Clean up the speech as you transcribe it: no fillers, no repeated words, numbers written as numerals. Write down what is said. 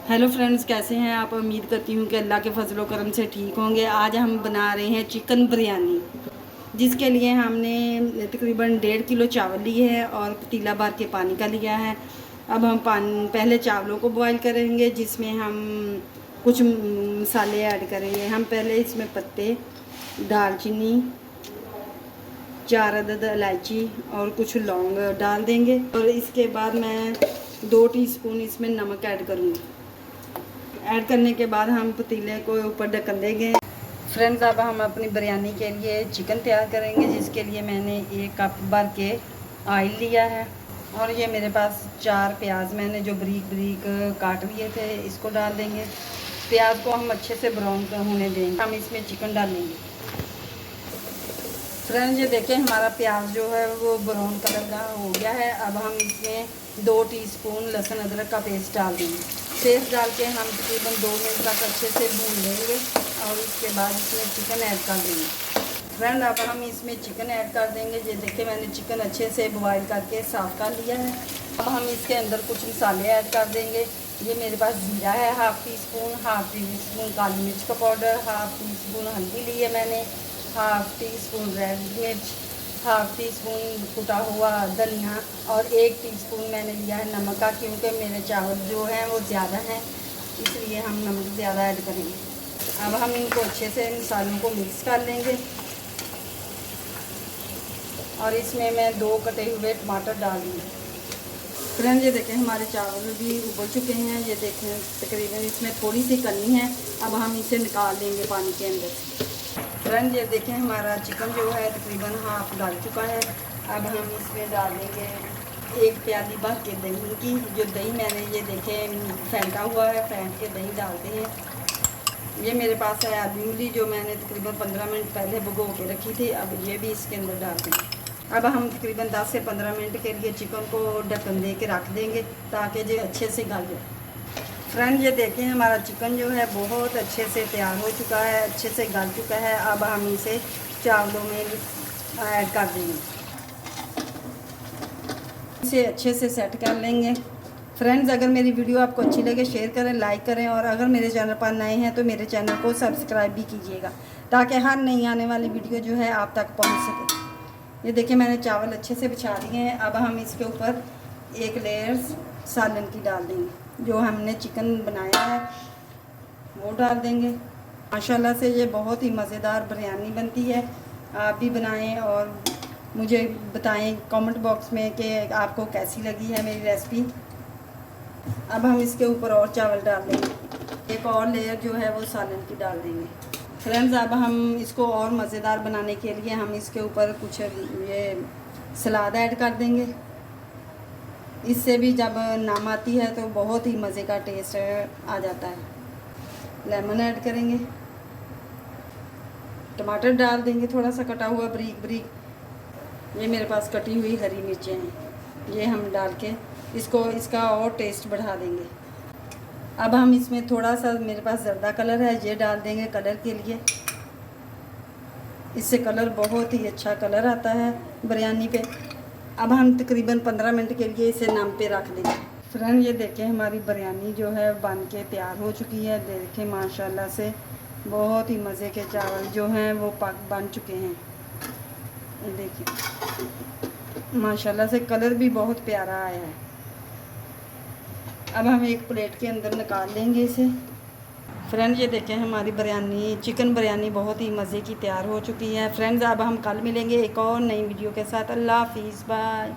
Hello friends, कैसे हैं आप। उम्मीद करती हूँ कि अल्लाह के फजलो करम से ठीक होंगे। आज हम बना रहे हैं चिकन बिरयानी, जिसके लिए हमने तकरीबन 1.5 किलो चावल लिए है और पतीला भर के पानी का लिया है। अब हम पानी पहले चावलों को बॉईल करेंगे, जिसमें हम कुछ मसाले ऐड करेंगे। हम पहले इसमें पत्ते, दालचीनी, 4 अदद इलायची और कुछ लौंग डाल देंगे। और इसके बाद मैं 2 टीस्पून इसमें नमक ऐड करूँगी। ऐड करने के बाद हम पतीले को ऊपर ढक्कन देंगे। फ्रेंड्स, अब हम अपनी बिरयानी के लिए चिकन तैयार करेंगे, जिसके लिए मैंने 1 कप भर के ऑयल लिया है। और ये मेरे पास 4 प्याज मैंने जो बारीक बारीक काट लिए थे, इसको डाल देंगे। प्याज को हम अच्छे से ब्राउन होने देंगे। हम इसमें चिकन डालेंगे। फ्रेंड्स, ये देखें हमारा प्याज जो है वो ब्राउन कलर का हो गया है। अब हम इसमें 2 टीस्पून लहसुन अदरक का पेस्ट डाल देंगे। पेस्ट डाल के हम तकरीबन 2 मिनट तक अच्छे से भून लेंगे और उसके बाद इसमें चिकन ऐड कर देंगे। फ्रेंड, अब हम इसमें चिकन ऐड कर देंगे। ये देखिए मैंने चिकन अच्छे से बॉयल करके साफ़ कर लिया है। अब हम इसके अंदर कुछ मसाले ऐड कर देंगे। ये मेरे पास जीरा है half teaspoon, half teaspoon काली मिर्च का पाउडर, हाफ़ टी स्पून हल्दी ली है मैंने, हाफ़ टी स्पून रेड मिर्च, हाफ़ टी स्पून कुटा हुआ धनिया और 1 टीस्पून मैंने लिया है नमक का, क्योंकि मेरे चावल जो हैं वो ज़्यादा हैं, इसलिए हम नमक ज़्यादा ऐड करेंगे। अब हम इनको अच्छे से मसालों को मिक्स कर लेंगे और इसमें मैं 2 कटे हुए टमाटर डाल दूँगी। फ्रेंड, ये देखें हमारे चावल भी उबल चुके हैं। ये देखें तकरीबन इसमें थोड़ी सी कमी है। अब हम इसे निकाल देंगे पानी के अंदर। फ्रेंड, ये देखें हमारा चिकन जो है तकरीबन हाफ डाल चुका है। अब हम इसमें डाल देंगे 1 प्याली भर के दही की। जो दही मैंने ये देखें फेंटा हुआ है, फेंट के दही डालते हैं। ये मेरे पास है अभी जो मैंने तकरीबन 15 मिनट पहले भिगो के रखी थी। अब ये भी इसके अंदर डाल देंगे। अब हम तकरीबन 10 से 15 मिनट के लिए चिकन को ढक्कन दे के रख देंगे, ताकि जो अच्छे से गल जाए। फ्रेंड, ये देखें हमारा चिकन जो है बहुत अच्छे से तैयार हो चुका है, अच्छे से गल चुका है। अब हम इसे चावलों में ऐड कर देंगे, इसे अच्छे से सेट कर लेंगे। फ्रेंड्स, अगर मेरी वीडियो आपको अच्छी लगे शेयर करें, लाइक करें और अगर मेरे चैनल पर नए हैं तो मेरे चैनल को सब्सक्राइब भी कीजिएगा, ताकि हर नई आने वाली वीडियो जो है आप तक पहुंच सके। ये देखिए मैंने चावल अच्छे से बिछा दिए हैं। अब हम इसके ऊपर 1 लेयर सालन की डाल देंगे। जो हमने चिकन बनाया है वो डाल देंगे। माशाल्लाह से ये बहुत ही मज़ेदार बिरयानी बनती है। आप भी बनाएं और मुझे बताएं कमेंट बॉक्स में कि आपको कैसी लगी है मेरी रेसिपी। अब हम इसके ऊपर और चावल डाल देंगे। एक और लेयर जो है वो सालन की डाल देंगे। फ्रेंड्स, अब हम इसको और मज़ेदार बनाने के लिए हम इसके ऊपर कुछ ये सलाद ऐड कर देंगे। इससे भी जब नाम आती है तो बहुत ही मज़े का टेस्ट आ जाता है। लेमन ऐड करेंगे, टमाटर डाल देंगे थोड़ा सा कटा हुआ बारीक बारीक। ये मेरे पास कटी हुई हरी मिर्चें हैं, ये हम डाल के इसका और टेस्ट बढ़ा देंगे। अब हम इसमें थोड़ा सा मेरे पास जर्दा कलर है, ये डाल देंगे कलर के लिए। इससे कलर बहुत ही अच्छा कलर आता है बिरयानी पे। अब हम तकरीबन 15 मिनट के लिए इसे दम पे रख देंगे। फ्रेंड, ये देखें हमारी बिरयानी जो है बन के तैयार हो चुकी है। देखें माशाल्लाह से बहुत ही मज़े के चावल जो हैं वो बन चुके हैं। ये देखिए माशाल्लाह से कलर भी बहुत प्यारा आया है। अब हम एक प्लेट के अंदर निकाल लेंगे इसे। फ्रेंड्स, ये देखें हमारी बिरयानी चिकन बिरयानी बहुत ही मज़े की तैयार हो चुकी है। फ्रेंड्स, अब हम कल मिलेंगे एक और नई वीडियो के साथ। अल्लाह हाफिज़, बाय।